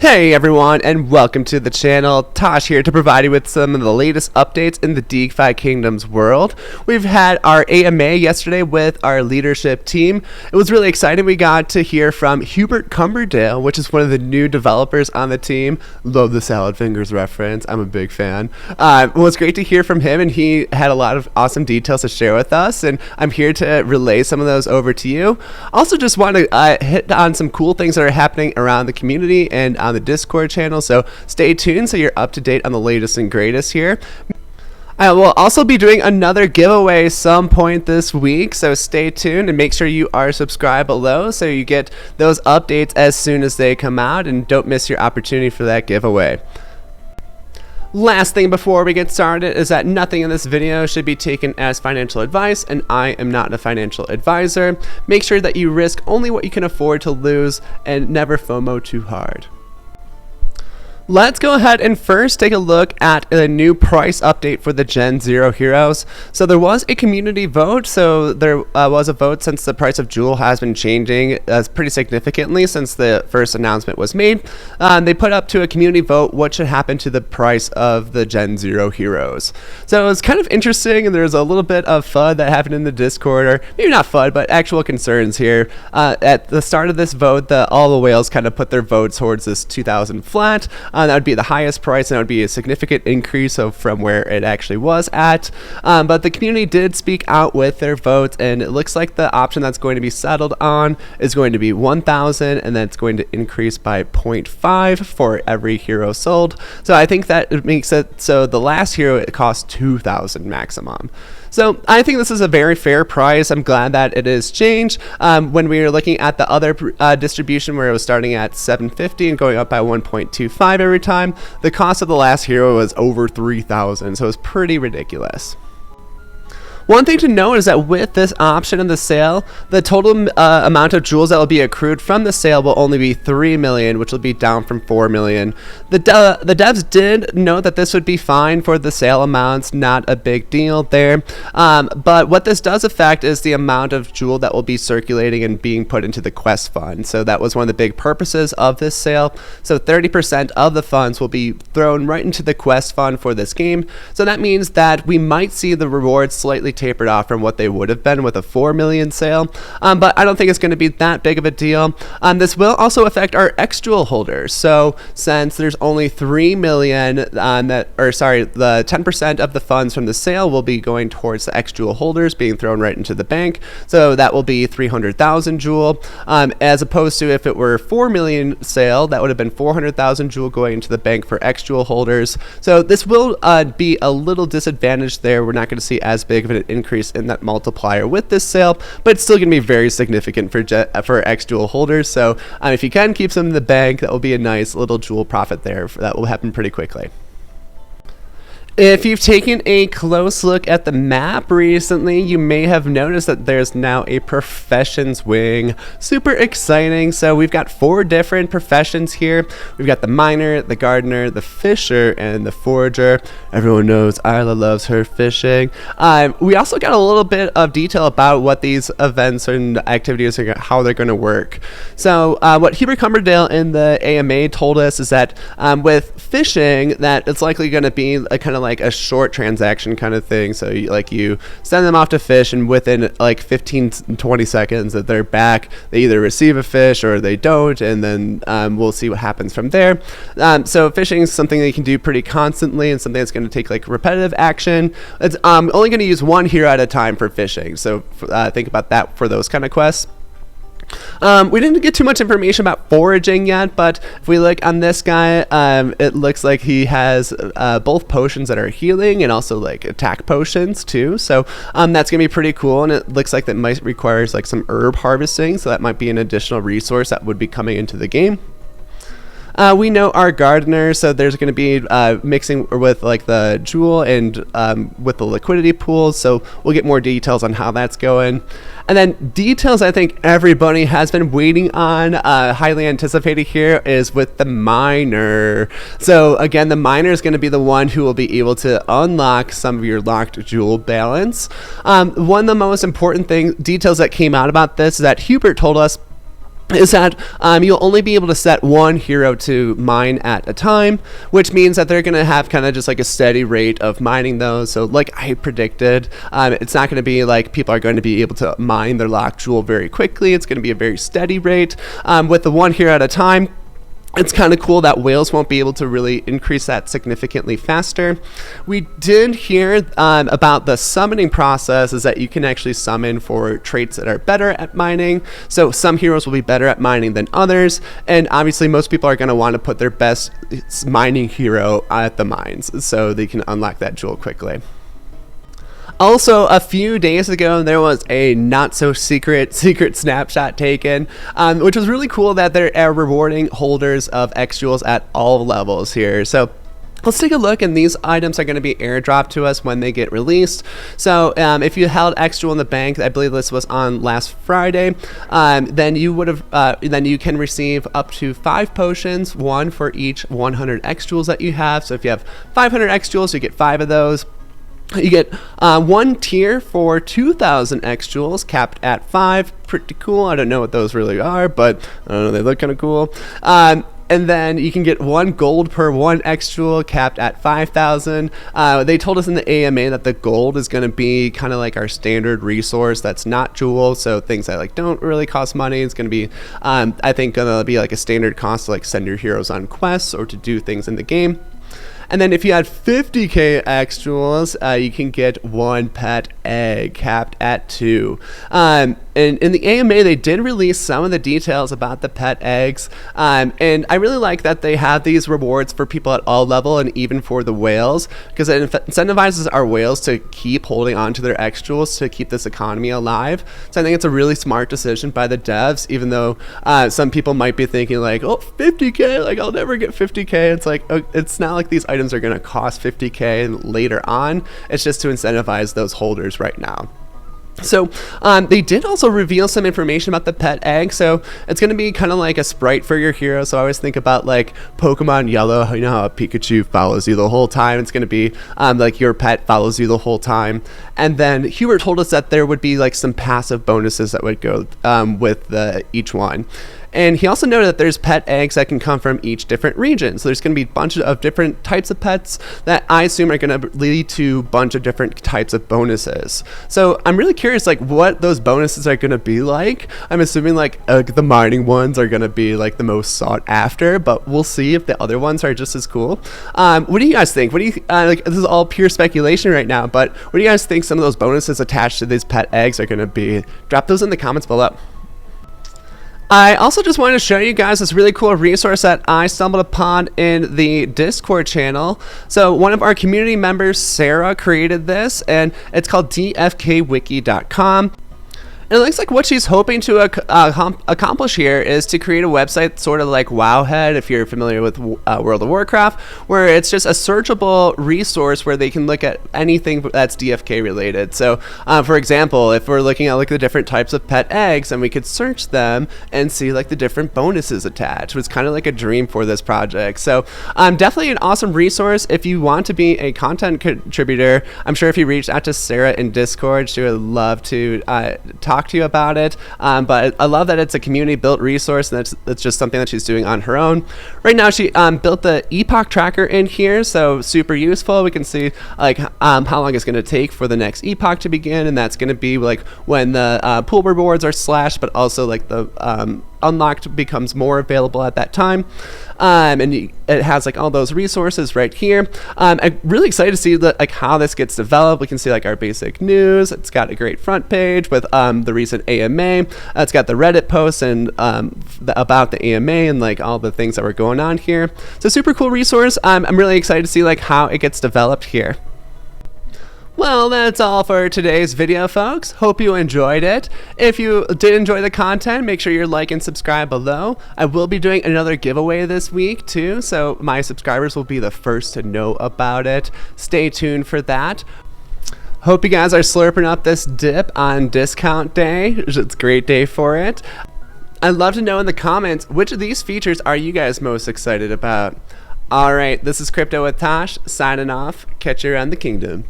Hey everyone, and welcome to the channel. Tosh here to provide you with some of the latest updates in the DeFi Kingdom's world. We've had our AMA yesterday with our leadership team. It was really exciting. We got to hear from Hubert Cumberdale, which is one of the new developers on the team. Love the salad fingers reference. I'm a big fan. It was great to hear from him, and he had a lot of awesome details to share with us, and I'm here to relay some of those over to you. Also just want to hit on some cool things that are happening around the community and on the Discord channel, so stay tuned so you're up to date on the latest and greatest here. I will also be doing another giveaway some point this week, so stay tuned and make sure you are subscribed below so you get those updates as soon as they come out, and don't miss your opportunity for that giveaway. Last thing before we get started is that nothing in this video should be taken as financial advice, and I am not a financial advisor. Make sure that you risk only what you can afford to lose and never FOMO too hard. Let's go ahead and first take a look at a new price update for the Gen 0 heroes. So there was a community vote, so there was a vote since the price of Jewel has been changing pretty significantly since the first announcement was made. They put up to a community vote what should happen to the price of the Gen 0 heroes. So it was kind of interesting, and there's a little bit of FUD that happened in the Discord, or maybe not FUD, but actual concerns here. At the start of this vote, all the whales kind of put their votes towards this 2,000 flat. That would be the highest price, and that would be a significant increase from where it actually was at. But the community did speak out with their votes, and it looks like the option that's going to be settled on is going to be 1,000, and then it's going to increase by 0.5 for every hero sold. So I think that it makes it so the last hero, it costs 2,000 maximum. So I think this is a very fair price. I'm glad that it is changed. When we were looking at the other distribution where it was starting at 750 and going up by 1.25 every time, the cost of the last hero was over 3,000, so it was pretty ridiculous. One thing to note is that with this option in the sale, the total amount of jewels that will be accrued from the sale will only be 3 million, which will be down from 4 million. The devs did note that this would be fine for the sale amounts, not a big deal there. But what this does affect is the amount of jewel that will be circulating and being put into the quest fund. So that was one of the big purposes of this sale. So 30% of the funds will be thrown right into the quest fund for this game. So that means that we might see the rewards slightly tapered off from what they would have been with a 4 million sale, but I don't think it's going to be that big of a deal. This will also affect our X-Jewel holders. So since there's only 3 million the 10% of the funds from the sale will be going towards the X-Jewel holders being thrown right into the bank. So that will be 300,000 jewel, as opposed to if it were 4 million sale, that would have been 400,000 jewel going into the bank for X-Jewel holders. So this will be a little disadvantaged there. We're not going to see as big of an increase in that multiplier with this sale, but it's still going to be very significant for X-Jewel holders. So if you can keep some in the bank, that will be a nice little jewel profit there. That will happen pretty quickly. If you've taken a close look at the map recently, you may have noticed that there's now a professions wing. Super exciting. So we've got 4 different professions here. We've got the miner, the gardener, the fisher, and the forager. Everyone knows Isla loves her fishing. We also got a little bit of detail about what these events and activities are, how they're going to work. So what Hubert Cumberdale in the AMA told us is that with fishing, that it's likely going to be a kind of like a short transaction kind of thing. So you send them off to fish, and within like 15-20 seconds that they're back, they either receive a fish or they don't, and then we'll see what happens from there. So fishing is something that you can do pretty constantly, and something that's going to take like repetitive action. It's only going to use 1 hero at a time for fishing, so think about that for those kind of quests. We didn't get too much information about foraging yet, but if we look on this guy, it looks like he has both potions that are healing and also like attack potions too. So that's gonna be pretty cool, and it looks like that might requires like some herb harvesting, so that might be an additional resource that would be coming into the game. We know our gardener, so there's going to be mixing with like the jewel and with the liquidity pools, so we'll get more details on how that's going. And then details I think everybody has been waiting on, highly anticipated here, is with the miner. So again, the miner is going to be the one who will be able to unlock some of your locked jewel balance. One of the most important details that came out about this is that Hubert told us is that you'll only be able to set one hero to mine at a time, which means that they're going to have kind of just like a steady rate of mining those. So like I predicted, it's not going to be like people are going to be able to mine their locked jewel very quickly. It's going to be a very steady rate with the one hero at a time. It's kind of cool that whales won't be able to really increase that significantly faster. We did hear about the summoning process, is that you can actually summon for traits that are better at mining. So some heroes will be better at mining than others, and obviously most people are going to want to put their best mining hero at the mines so they can unlock that jewel quickly. Also, a few days ago, there was a not-so-secret snapshot taken, which was really cool that they're rewarding holders of X Jewels at all levels here. So let's take a look, and these items are going to be airdropped to us when they get released. So if you held X Jewel in the bank, I believe this was on last Friday, then you would have then you can receive up to 5 potions, 1 for each 100 X Jewels that you have. So if you have 500 X Jewels, you get 5 of those. You get 1 tier for 2,000 X Jewels, capped at 5. Pretty cool. I don't know what those really are, but I don't know, they look kind of cool. And then you can get 1 gold per 1 X Jewel, capped at 5,000. They told us in the AMA that the gold is going to be kind of like our standard resource that's not jewel, so things that like don't really cost money. It's going to be, I think, going to be like a standard cost to like send your heroes on quests or to do things in the game. And then if you had 50k X Jewels, you can get 1 pet egg, capped at 2. And in the AMA, they did release some of the details about the pet eggs. And I really like that they have these rewards for people at all level and even for the whales, because it incentivizes our whales to keep holding on to their X Jewels to keep this economy alive. So I think it's a really smart decision by the devs, even though some people might be thinking like, oh, 50k, like I'll never get 50k. It's like, it's not like these items are going to cost 50k later on. It's just to incentivize those holders right now. So they did also reveal some information about the pet egg. So it's going to be kind of like a sprite for your hero. So I always think about like Pokemon Yellow, you know how Pikachu follows you the whole time. It's going to be like your pet follows you the whole time. And then Hubert told us that there would be like some passive bonuses that would go with each one. And he also noted that there's pet eggs that can come from each different region. So there's going to be a bunch of different types of pets that I assume are going to lead to a bunch of different types of bonuses. So I'm really curious like what those bonuses are going to be like. I'm assuming like the mining ones are going to be like the most sought after, but we'll see if the other ones are just as cool. What do you guys think? What do you like? This is all pure speculation right now, but what do you guys think some of those bonuses attached to these pet eggs are going to be? Drop those in the comments below. I also just wanted to show you guys this really cool resource that I stumbled upon in the Discord channel. So one of our community members, Sarah, created this, and it's called dfkwiki.com. And it looks like what she's hoping to accomplish here is to create a website sort of like Wowhead, if you're familiar with World of Warcraft, where it's just a searchable resource where they can look at anything that's DFK related. So, for example, if we're looking at like the different types of pet eggs, and we could search them and see like the different bonuses attached. It's kind of like a dream for this project. So, definitely an awesome resource if you want to be a content contributor. I'm sure if you reached out to Sarah in Discord, she would love to talk to you about it, but I love that it's a community built resource, and that's just something that she's doing on her own. Right now she built the epoch tracker in here, so super useful. We can see like how long it's going to take for the next epoch to begin, and that's going to be like when the pool rewards are slashed, but also like the unlocked becomes more available at that time. And it has like all those resources right here. I'm really excited to see like how this gets developed. We can see like our basic news. It's got a great front page with the recent AMA. It's got the Reddit posts and about the AMA and like all the things that were going on here. So super cool resource. I'm really excited to see like how it gets developed here. Well, that's all for today's video, folks. Hope you enjoyed it. If you did enjoy the content, make sure you like and subscribe below. I will be doing another giveaway this week too, so my subscribers will be the first to know about it. Stay tuned for that. Hope you guys are slurping up this dip on discount day. It's a great day for it. I'd love to know in the comments, which of these features are you guys most excited about? All right, this is Crypto with Tosh, signing off. Catch you around the kingdom.